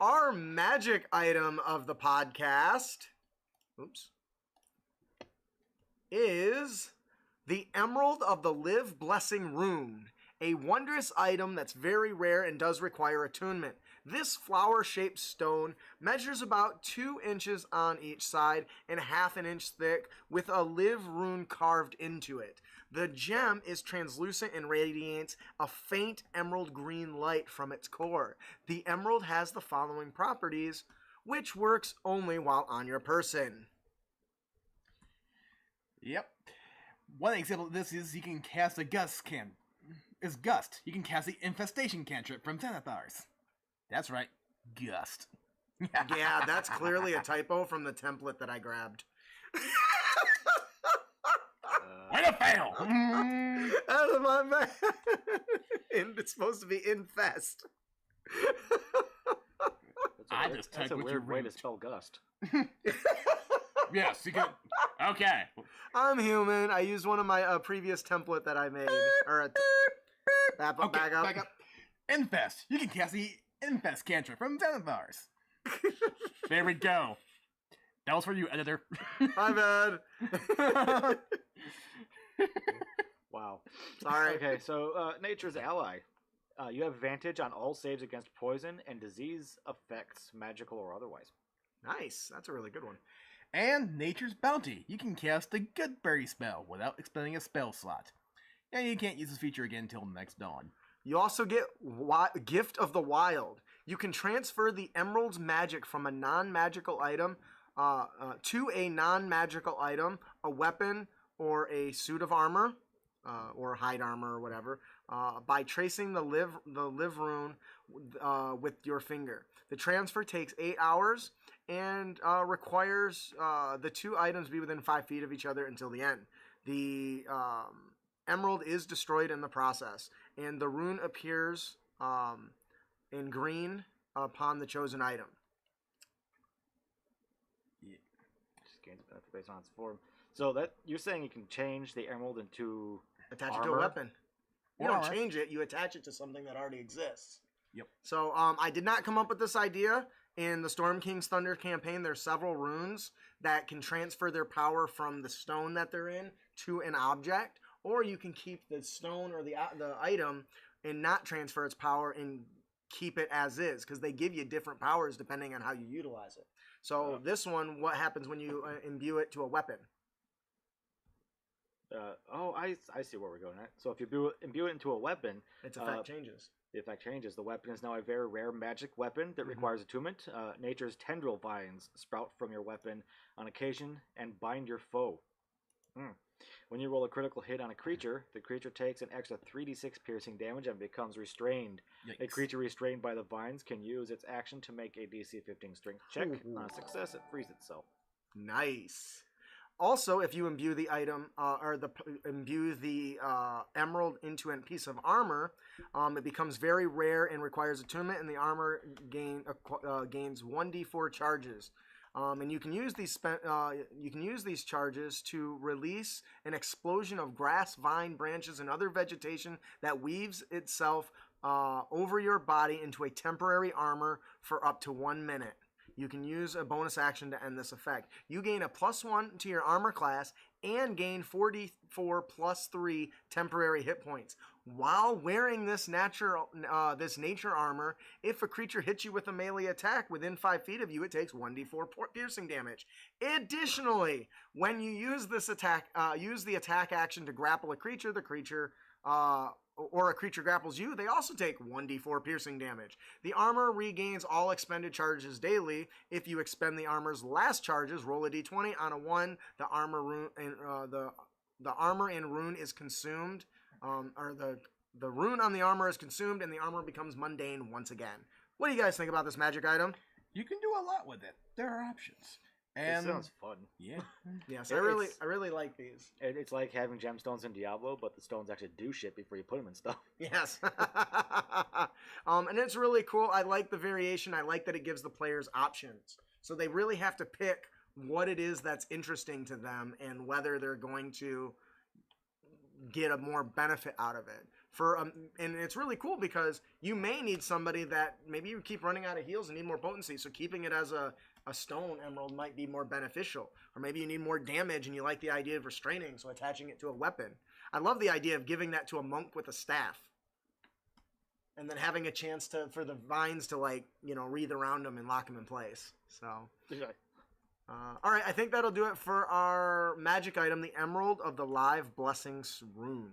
Our magic item of the podcast, is the Emerald of the Live Blessing Rune, a wondrous item that's very rare and does require attunement. This flower-shaped stone measures about 2 inches on each side and ½ an inch thick with a live rune carved into it. The gem is translucent and radiates a faint emerald green light from its core. The emerald has the following properties, which works only while on your person. Yep. One example of this is you can cast a Gust. You can cast the Infestation cantrip from Xanathars. That's right, Gust. Yeah, that's clearly a typo from the template that I grabbed. Way to fail! Out of my mouth. It's supposed to be infest. That's a weird way to spell gust. Yes, you can. Okay. I'm human. I used one of my previous template that I made. Back up. Infest. You can cast the Infest cantrip from Xanathars. There we go. That was for you, editor. My bad. Wow. Sorry. Okay, so Nature's Ally. You have advantage on all saves against poison and disease effects, magical or otherwise. Nice. That's a really good one. And Nature's Bounty. You can cast a Goodberry spell without expending a spell slot. And you can't use this feature again until next dawn. You also get Gift of the Wild. You can transfer the emerald's magic from a non-magical item to a non-magical item, a weapon, or a suit of armor, or hide armor, or whatever, by tracing the live rune with your finger. The transfer takes 8 hours and requires the 2 items be within 5 feet of each other until the end. The emerald is destroyed in the process, and the rune appears in green upon the chosen item. Yeah. Just gains benefit based on its form. So that you're saying you can change the emerald into attach armor? it to a weapon. You don't change it; you attach it to something that already exists. Yep. So I did not come up with this idea. In the Storm King's Thunder campaign, there's several runes that can transfer their power from the stone that they're in to an object, or you can keep the stone or the item and not transfer its power and keep it as is, because they give you different powers depending on how you utilize it. So this one, what happens when you imbue it to a weapon? I see where we're going at. So if you imbue it into a weapon, its effect changes. The effect changes. The weapon is now a very rare magic weapon that requires attunement. Nature's tendril vines sprout from your weapon on occasion and bind your foe. When you roll a critical hit on a creature, the creature takes an extra 3d6 piercing damage and becomes restrained. Yikes. A creature restrained by the vines can use its action to make a DC 15 strength check. On a success, it frees itself. Nice. Also, if you imbue the item imbue the emerald into a piece of armor, it becomes very rare and requires attunement, and the armor gains 1d4 charges. And you can use these charges to release an explosion of grass, vine, branches, and other vegetation that weaves itself over your body into a temporary armor for up to 1 minute. You can use a bonus action to end this effect. You gain a +1 to your armor class and gain 4d4 plus 3 temporary hit points. While wearing this nature armor, if a creature hits you with a melee attack within 5 feet of you, it takes 1d4 piercing damage. Additionally, when you use this attack, use the attack action to grapple a creature, or a creature grapples you, they also take 1d4 piercing damage. The armor regains all expended charges daily. If you expend the armor's last charges, roll a d20. On a 1, the armor and rune is consumed, the rune on the armor is consumed, and the armor becomes mundane once again. What do you guys think about this magic item? You can do a lot with it. There are options. And it sounds fun. Yeah. Yes, I really like these. It's like having gemstones in Diablo, but the stones actually do shit before you put them in stuff. Yes. And it's really cool. I like the variation. I like that it gives the players options. So they really have to pick what it is that's interesting to them and whether they're going to get a more benefit out of it. and it's really cool because you may need somebody that maybe you keep running out of heals and need more potency, so keeping it as a stone emerald might be more beneficial. Or maybe you need more damage and you like the idea of restraining, so attaching it to a weapon. I love the idea of giving that to a monk with a staff. And then having a chance for the vines to, like, you know, wreath around them and lock them in place. So, all right, I think that'll do it for our magic item, the Emerald of the Live Blessings Rune.